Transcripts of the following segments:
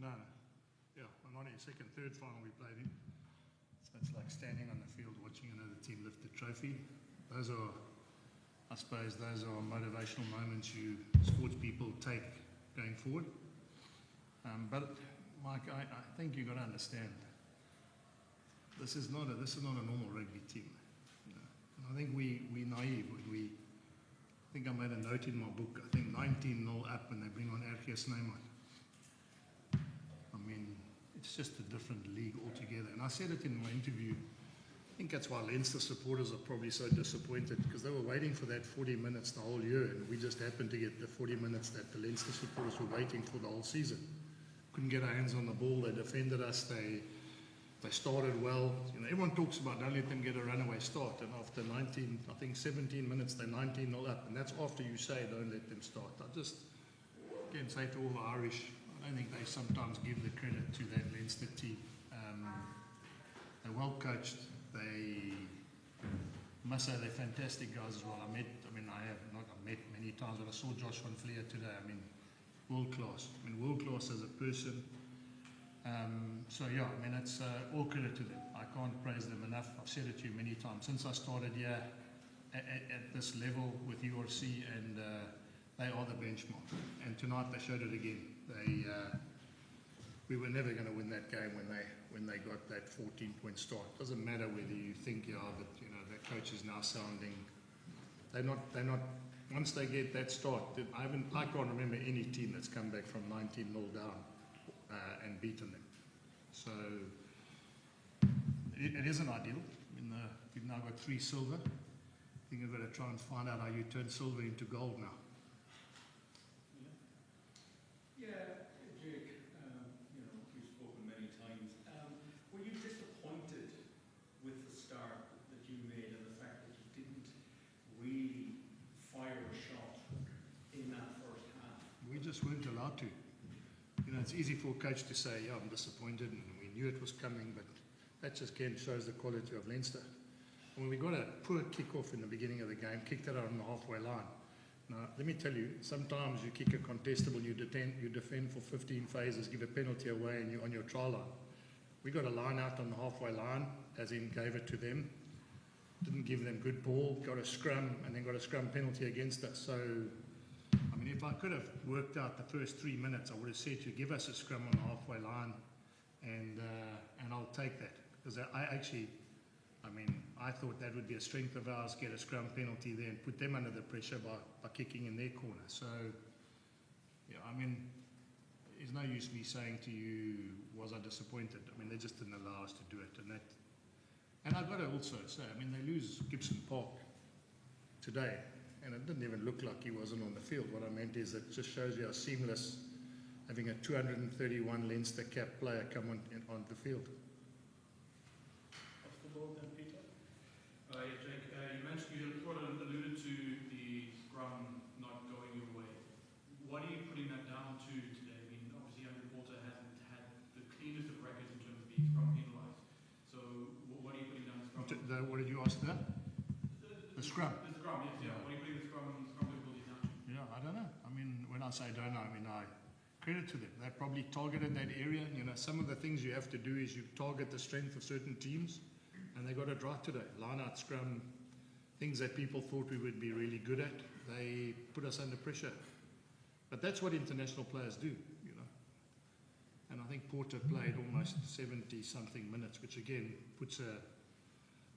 No. Yeah, I'm not in second, third final we played in. So it's like standing on the field watching another team lift the trophy. Those are, I suppose, those are motivational moments you sports people take going forward. But Mike, I think you've got to understand, this is not a normal rugby team. You know? And I think we're naive when I think I made a note in my book, I think 19-0 up when they bring on RG Snyman. I mean, it's just a different league altogether. And I said it in my interview, I think that's why Leinster supporters are probably so disappointed, because they were waiting for that 40 minutes the whole year, and we just happened to get the 40 minutes that the Leinster supporters were waiting for the whole season. Couldn't get our hands on the ball, they defended us, they started well. You know, everyone talks about don't let them get a runaway start, and after 17 minutes, they're 19-0 up, and that's after you say don't let them start. I just again say to all the Irish, I don't think they sometimes give the credit to that Leinster team. They're well coached. They must say they're fantastic guys as well. I have not met many times, but I saw Josh Van Vliet today. I mean, world class. World class as a person. So yeah, it's all credit to them. I can't praise them enough. I've said it to you many times since I started here at this level with URC, and they are the benchmark. And tonight they showed it again. We were never going to win that game when they got that 14-point start. Doesn't matter whether you think you are, but that coach is now sounding. They're not. Once they get that start, I can't remember any team that's come back from 19-0 down and beaten them. So it isn't ideal. We've now got 3 silver. I think we've got to try and find out how you turn silver into gold now. Yeah, Jake, we've spoken many times. Were you disappointed with the start that you made and the fact that you didn't really fire a shot in that first half? We just weren't allowed to. It's easy for a coach to say, yeah, I'm disappointed, and we knew it was coming, but that just again shows the quality of Leinster. And when we got a poor kick-off in the beginning of the game, kicked it out on the halfway line. Now, let me tell you, sometimes you kick a contestable, you defend for 15 phases, give a penalty away, and you're on your try line. We got a line out on the halfway line, as in gave it to them. Didn't give them good ball, got a scrum, and then got a scrum penalty against us. So, if I could have worked out the first 3 minutes, I would have said to you, give us a scrum on the halfway line, and I'll take that. Because I thought that would be a strength of ours, get a scrum penalty there and put them under the pressure by kicking in their corner. So, yeah, there's no use me saying to you, was I disappointed? They just didn't allow us to do it. And I've got to also say, they lose Gibson Park today, and it didn't even look like he wasn't on the field. What I meant is it just shows you how seamless having a 231 Leinster cap player come on the field. Off the ball then, Peter. Jake, you mentioned, you sort of alluded to the scrum not going your way. What are you putting that down to today? Obviously, Andrew Porter hasn't had the cleanest of records in terms of being scrum penalised. So, what are you putting down the scrum? What did you ask there? The scrum. The scrum, yes, yeah. What are you putting the scrum difficulties down to? Yeah, I don't know. When I say don't know, I credit to them. They probably targeted that area. Some of the things you have to do is you target the strength of certain teams, and they got it right today. Line out, scrum, things that people thought we would be really good at, they put us under pressure. But that's what international players do, And I think Porter played almost 70-something minutes, which again puts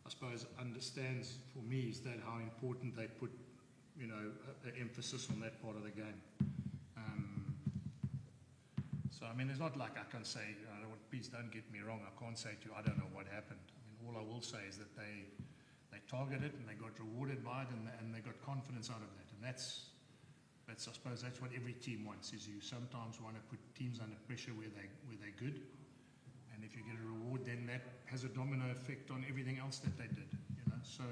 I suppose understands for me is that how important they put, an emphasis on that part of the game. So it's not like I can say, please don't get me wrong, I can't say to you, I don't know what happened. All I will say is that they targeted it and they got rewarded by it, and they got confidence out of that. And that's I suppose that's what every team wants, is you sometimes want to put teams under pressure where they're good. And if you get a reward, then that has a domino effect on everything else that they did. So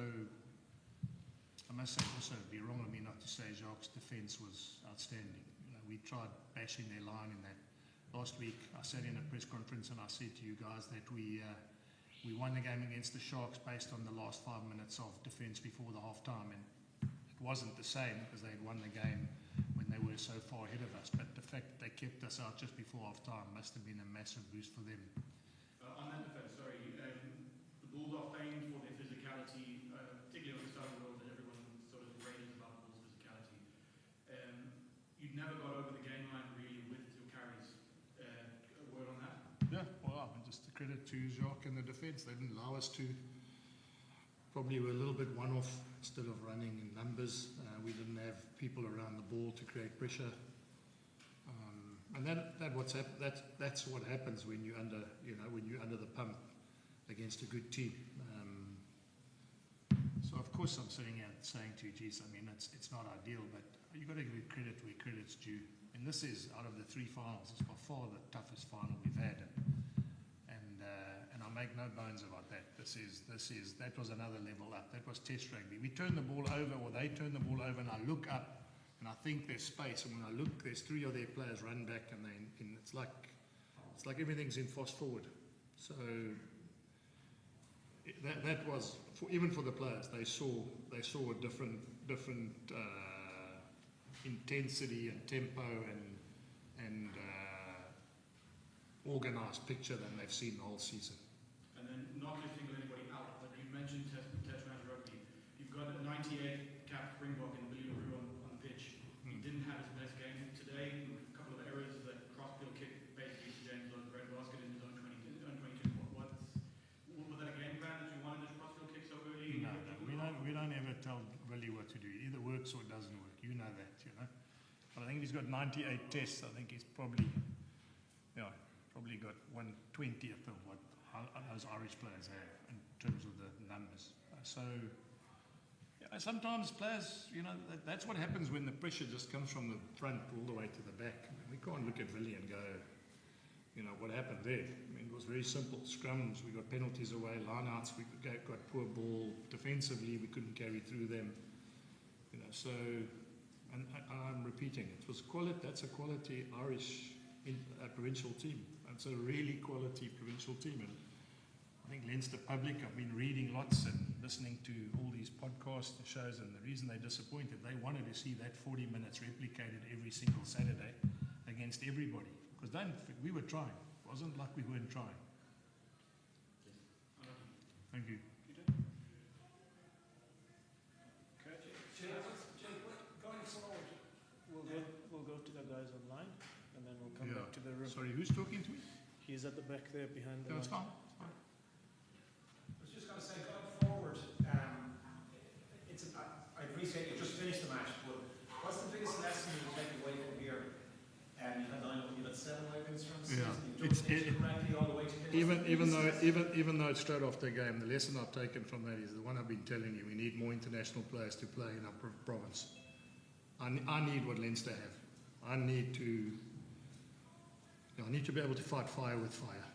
I must say also, it'd be wrong of me not to say Jacques' defence was outstanding. We tried bashing their line in that. Last week I sat in a press conference and I said to you guys that we won the game against the Sharks based on the last 5 minutes of defence before the half-time, and it wasn't the same because they had won the game when they were so far ahead of us. But the fact that they kept us out just before half-time must have been a massive boost for them. On that defence, sorry, the Bulls are famed for their physicality, particularly on the side of the world that everyone sort of rages about the Bulls' physicality. You never got over the game line really with your carries. A word on that? Yeah, well, I mean, just a credit to Jacques and the defence. They didn't allow us to. Probably were a little bit one-off instead of running in numbers. We didn't have people around the ball to create pressure. And that's what happens when you're under, when you're under the pump against a good team. So of course I'm sitting here saying to you, geez, I mean, it's not ideal, but you've got to give credit where credit's due. And this is, out of the 3 finals, it's by far the toughest final we've had. And I make no bones about that. That was another level up. That was test rugby. We turn the ball over, or they turn the ball over, and I look up, and I think there's space. And when I look, there's 3 of their players run back, and it's like everything's in fast forward. So that was even for the players. They saw a different intensity and tempo and organised picture than they've seen the whole season. And then not to single anybody out, but you mentioned test match rugby. You've got a 98 cap Springbok in Billy LaRue on the pitch. He didn't have his best game today. A couple of errors, that cross-field kick basically to James on the red basket in his own 22. Was that a game plan that you wanted this cross-field kick so early? No, we don't ever tell Billy what to do. It either works or it doesn't work. You know that, But I think if he's got 98 tests, I think he's probably got 1/20th of what those Irish players have in terms of the numbers. Sometimes players, that's what happens when the pressure just comes from the front all the way to the back. I mean, we can't look at Billy and go, what happened there? I mean, it was very simple. Scrums, we got penalties away, lineouts, we got poor ball. Defensively, we couldn't carry through them. And I'm repeating, that's a quality Irish provincial team. It's a really quality provincial team. And I think Leinster public, I've been reading lots and listening to all these podcast shows, and the reason they're disappointed, they wanted to see that 40 minutes replicated every single Saturday against everybody. Because we were trying. It wasn't like we weren't trying. Thank you. Going forward, we'll go to the guys online, and then we'll come back to the room. Sorry, who's talking to me? He's at the back there behind the No, it's line. fine. I was just going to say, going forward, I appreciate you just finished the match, but what's the biggest lesson you take away from here? You had 7 away wins from the season. You jumped correctly all the way to Even though it's straight off the game, the lesson I've taken from that is the one I've been telling you. We need more international players to play in our province. I need what Leinster have. I need to be able to fight fire with fire.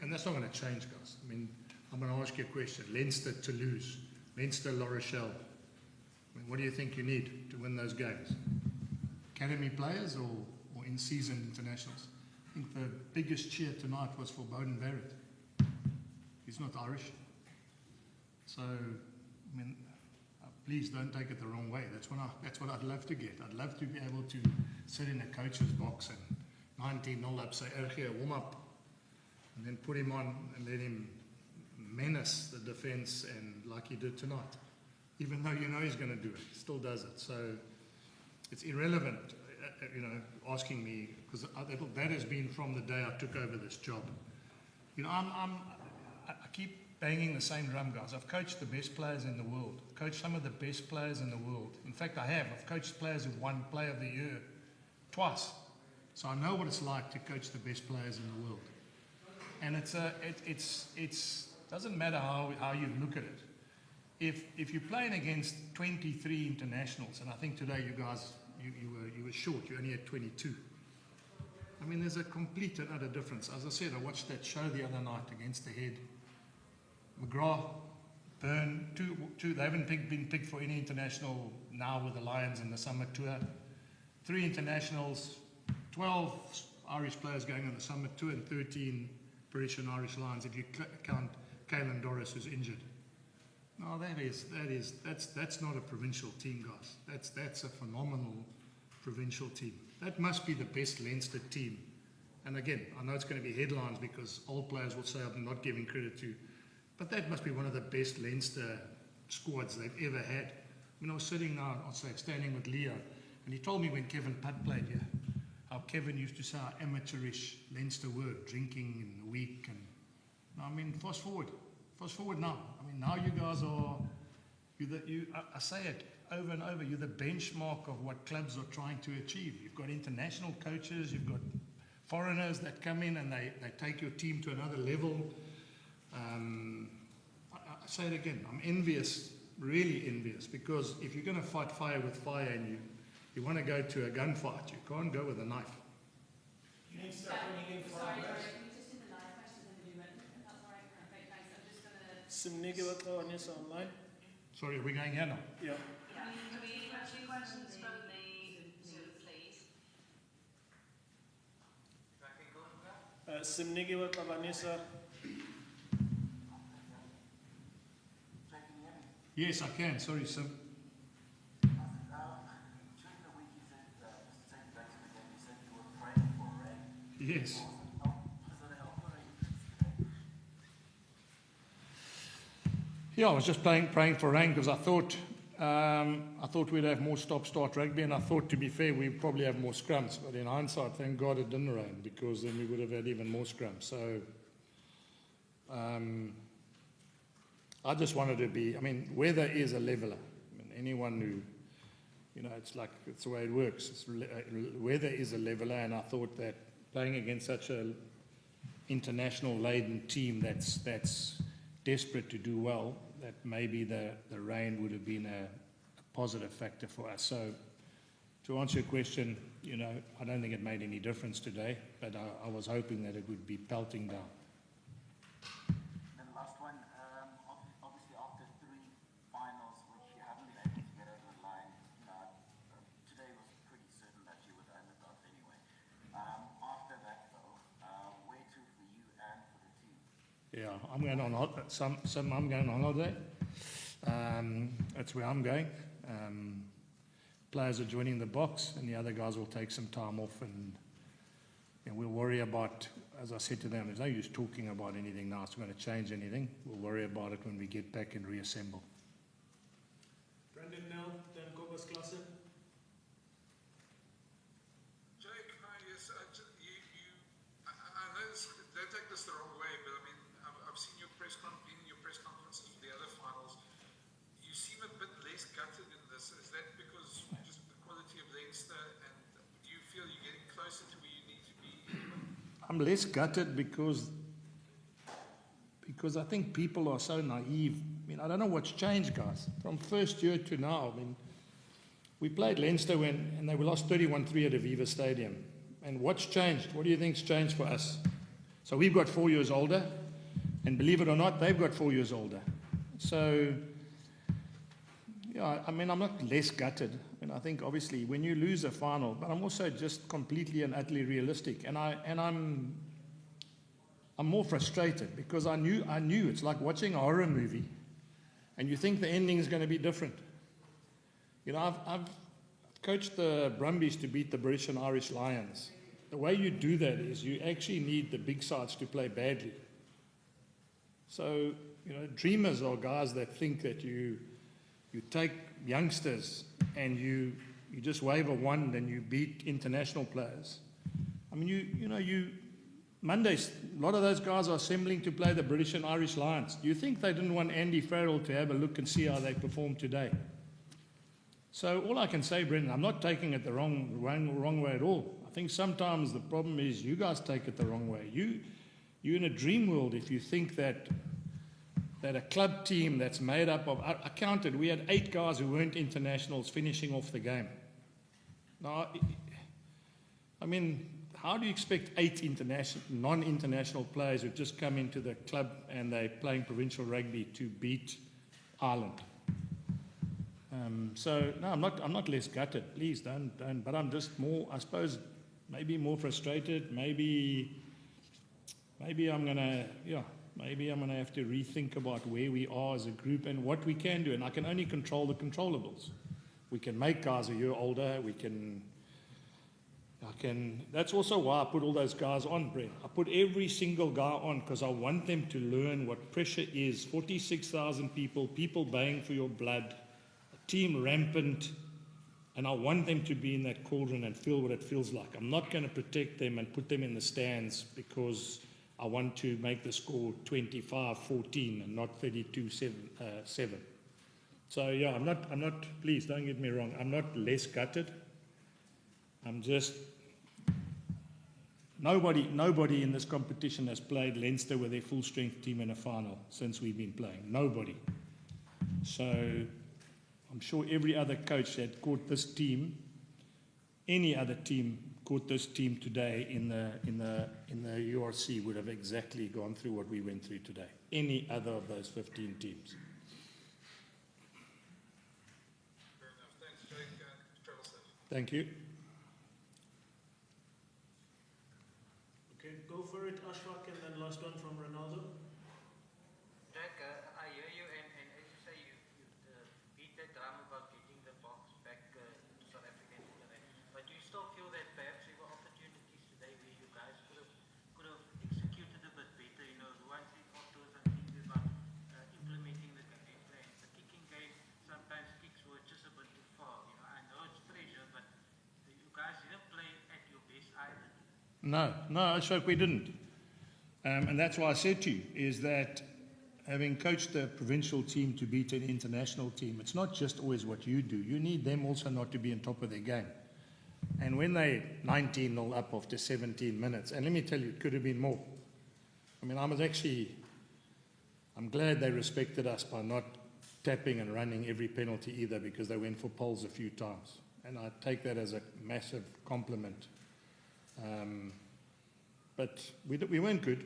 And that's not going to change, guys. I mean, I'm going to ask you a question. Leinster, Toulouse, Leinster, La Rochelle. I mean, what do you think you need to win those games? Academy players or in-season internationals? I think the biggest cheer tonight was for Bowden Barrett. He's not Irish. So, I mean, please don't take it the wrong way. That's what I'd love to get. I'd love to be able to sit in a coach's box and 19-0 up, say, okay, warm up, and then put him on and let him menace the defence and like he did tonight. Even though he's going to do it, he still does it. So it's irrelevant, asking me, because that has been from the day I took over this job. I keep banging the same drum, guys. I've coached the best players in the world. I've coached some of the best players in the world. In fact, I've coached players who've won Player of the Year twice. So I know what it's like to coach the best players in the world. And it doesn't matter how you look at it. If you're playing against 23 internationals, and I think today you guys you were short, you only had 22. I mean, there's a complete and utter difference. As I said, I watched that show the other night against the Head. McGrath, Byrne, two. They haven't been picked for any international now with the Lions in the summer tour. 3 internationals, 12 Irish players going on the summer tour, and 13 British and Irish Lions if you count Caelan Doris, who's injured. No, that's not a provincial team, guys. That's a phenomenal provincial team. That must be the best Leinster team. And again, I know it's going to be headlines because old players will say I'm not giving credit to, but that must be one of the best Leinster squads they've ever had. I mean, I was sitting now, standing with Leo, and he told me when Kevin Putt played here, how Kevin used to say how amateurish Leinster were, drinking in the week. And I mean, fast forward now. I mean, now you guys are, I say it over and over, you're the benchmark of what clubs are trying to achieve. You've got international coaches, you've got foreigners that come in and they take your team to another level. I say it again, I'm envious, really envious, because if you're going to fight fire with fire and you want to go to a gunfight, you can't go with a knife. You need to start bringing in foreign players. Can we just do the live questions and the new written? That's all right. Perfect. Thanks. I'm just going to. Simnigiwata Vanessa online. Sorry, are we going here now? Yeah. Yeah. Can we have two questions from the Zoom, please? Simnigiwata Vanessa. Yes, I can. Sorry, Sim. During the week you said, just to take you back to the game, you said you were praying for rain. Yes. Was it a help or a hindrance today? Yeah, I was just praying for rain because I thought we'd have more stop-start rugby, and I thought, to be fair, we'd probably have more scrums. But in hindsight, thank God it didn't rain, because then we would have had even more scrums. So I just wanted to be, I mean, weather is a leveler. I mean, anyone who, it's the way it works. Weather is a leveler, and I thought that playing against such a international-laden team that's desperate to do well, that maybe the rain would have been a positive factor for us. So to answer your question, I don't think it made any difference today, but I was hoping that it would be pelting down. Then the last one, obviously after 3 finals which you haven't been able to get over the line, today was pretty certain that you would end it off anyway. After that though, where to for you and for the team? Yeah, I'm going on I'm going on holiday. That's where I'm going. Players are joining the box, and the other guys will take some time off, and we'll worry about, as I said to them, there's no use talking about anything now. It's going to change anything. We'll worry about it when we get back and reassemble. Brendan Nell, then Cobus Klassen. Jake, hi, yes, I know this, don't take this the wrong way, but I mean, I've seen your press conferences for the other finals. You seem a bit less gutted in this. Is that because just the quality of Leinster, and do you feel you're getting closer to where you need to be anyway? I'm less gutted because I think people are so naive. I mean, I don't know what's changed, guys, from first year to now. I mean, we played Leinster and they lost 31-3 at Aviva Stadium. And what's changed? What do you think's changed for us? So we've got 4 years older, and believe it or not, they've got 4 years older. So, yeah, I mean, I'm not less gutted. I mean, I think obviously when you lose a final, but I'm also just completely and utterly realistic, and I'm more frustrated because I knew it's like watching a horror movie, and you think the ending is going to be different. I've coached the Brumbies to beat the British and Irish Lions. The way you do that is you actually need the big sides to play badly. So, dreamers are guys that think that you take youngsters and you just wave a wand and you beat international players. I mean, Mondays, a lot of those guys are assembling to play the British and Irish Lions. Do you think they didn't want Andy Farrell to have a look and see how they perform today? So all I can say, Brendan, I'm not taking it the wrong way at all. I think sometimes the problem is you guys take it the wrong way. You're in a dream world if you think that a club team that's made up of, I counted, we had 8 guys who weren't internationals finishing off the game. Now, I mean, how do you expect 8 non-international players who just come into the club and they're playing provincial rugby to beat Ireland? So no, I'm not less gutted. Please don't. But I'm just more, I suppose, maybe more frustrated. Maybe I'm gonna, maybe I'm going to have to rethink about where we are as a group and what we can do. And I can only control the controllables. We can make guys a year older. That's also why I put all those guys on, Brent. I put every single guy on because I want them to learn what pressure is. 46,000 people baying for your blood, a team rampant, and I want them to be in that cauldron and feel what it feels like. I'm not going to protect them and put them in the stands because I want to make the score 25-14 and not 32-7. So yeah, I'm not, please don't get me wrong, I'm not less gutted. I'm just, nobody in this competition has played Leinster with their full strength team in a final since we've been playing. Nobody. So I'm sure every other coach that caught this team, any other team caught this team today in the URC would have exactly gone through what we went through today. Any other of those 15 teams. Fair enough. Thanks, Jake. Travel safe. Thank you. Okay, go for it, Ashfaq, and then last one from Ronaldo. Jack, I hear you, and as you say, you beat that drum about getting the box back to South Africa today. But do you still feel that perhaps there were opportunities today where you guys could have executed a bit better? You know, the one thing afterwards I'm thinking about implementing the game plan. The kicking game, sometimes kicks were just a bit too far. You know, I know it's pressure, but you guys didn't play at your best either. No, Ashok, we didn't. And that's why I said to you, is that having coached the provincial team to beat an international team, it's not just always what you do. You need them also not to be on top of their game. And when they 19-0 up after 17 minutes, and let me tell you, it could have been more. I mean, I'm glad they respected us by not tapping and running every penalty either, because they went for poles a few times. And I take that as a massive compliment. But we weren't good,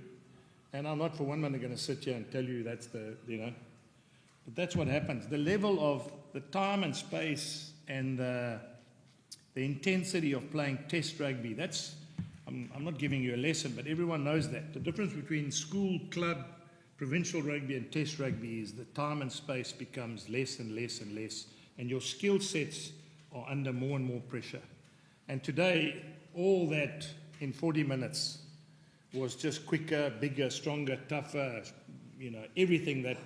and I'm not for one minute going to sit here and tell you that's but that's what happens. The level of the time and space and the intensity of playing test rugby, I'm not giving you a lesson, but everyone knows that. The difference between school, club, provincial rugby and test rugby is the time and space becomes less and less and less, and your skill sets are under more and more pressure. And today, all that in 40 minutes was just quicker, bigger, stronger, tougher, everything that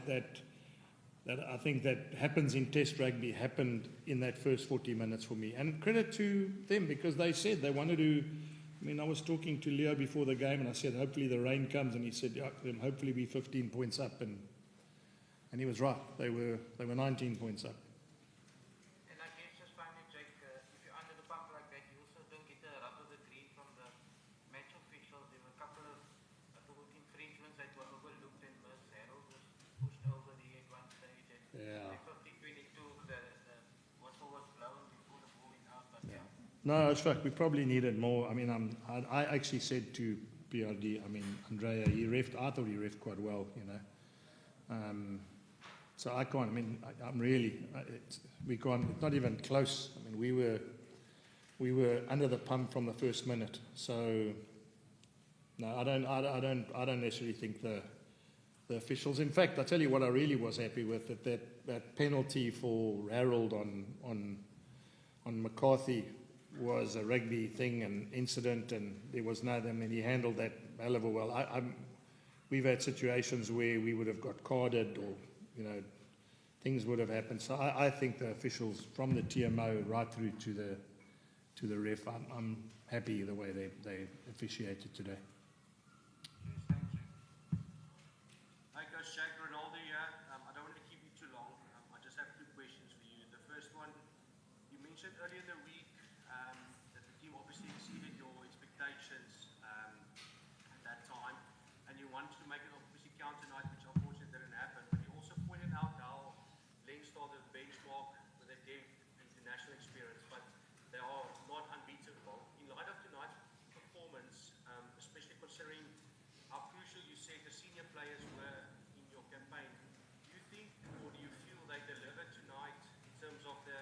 I think that happens in test rugby happened in that first 40 minutes for me. And credit to them, because they said they wanted to, I was talking to Leo before the game and I said, hopefully the rain comes, and he said, yeah, then hopefully we're 15 points up, and he was right. They were 19 points up. No, it's fact, we probably needed more. I actually said to PRD, Andrea, I thought he refed quite well, so I can't, we can't, it's not even close. We were under the pump from the first minute. So, no, I don't necessarily think the officials. In fact, I tell you what I really was happy with, that penalty for Harold on McCarthy was a rugby thing and incident, and there was he handled that hell of a well. We've had situations where we would have got carded, or things would have happened. So I think the officials from the TMO right through to the ref, I'm happy the way they officiated today. Hi guys, Jake, Ronaldo here. I don't want to keep you too long. I just have two questions for you. The first one, you mentioned earlier in the week that the team obviously exceeded your expectations at that time, and you wanted to make it obviously count tonight, which unfortunately didn't happen. But you also pointed out how Leinster are the benchmark with their depth and international experience, but they are not unbeatable. In light of tonight's performance, especially considering how crucial you said the senior players were in your campaign, do you think, or do you feel they delivered tonight in terms of the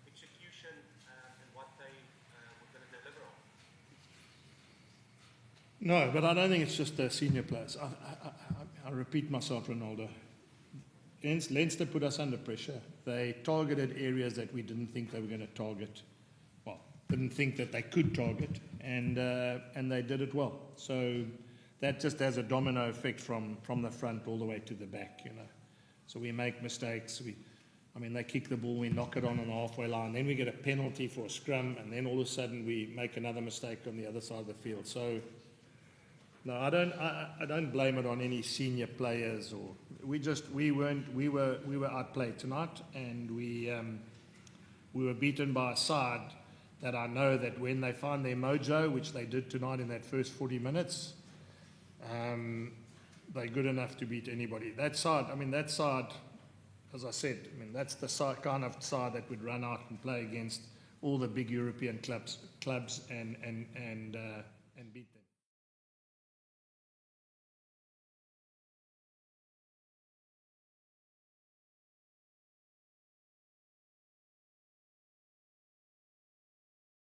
execution and what they were going to deliver on? No, but I don't think it's just the senior players. I repeat myself, Ronaldo. Leinster put us under pressure. They targeted areas that we didn't think they were going to target. Well, didn't think that they could target, and they did it well. So that just has a domino effect from the front all the way to the back, you know. So we make mistakes. They kick the ball, we knock it on the halfway line, then we get a penalty for a scrum, and then all of a sudden we make another mistake on the other side of the field. So no, I don't blame it on any senior players, or we were outplayed tonight, and we were beaten by a side that I know that when they find their mojo, which they did tonight in that first 40 minutes, they're good enough to beat anybody. That side, as I said, that's the kind of side that would run out and play against all the big European clubs and beat them.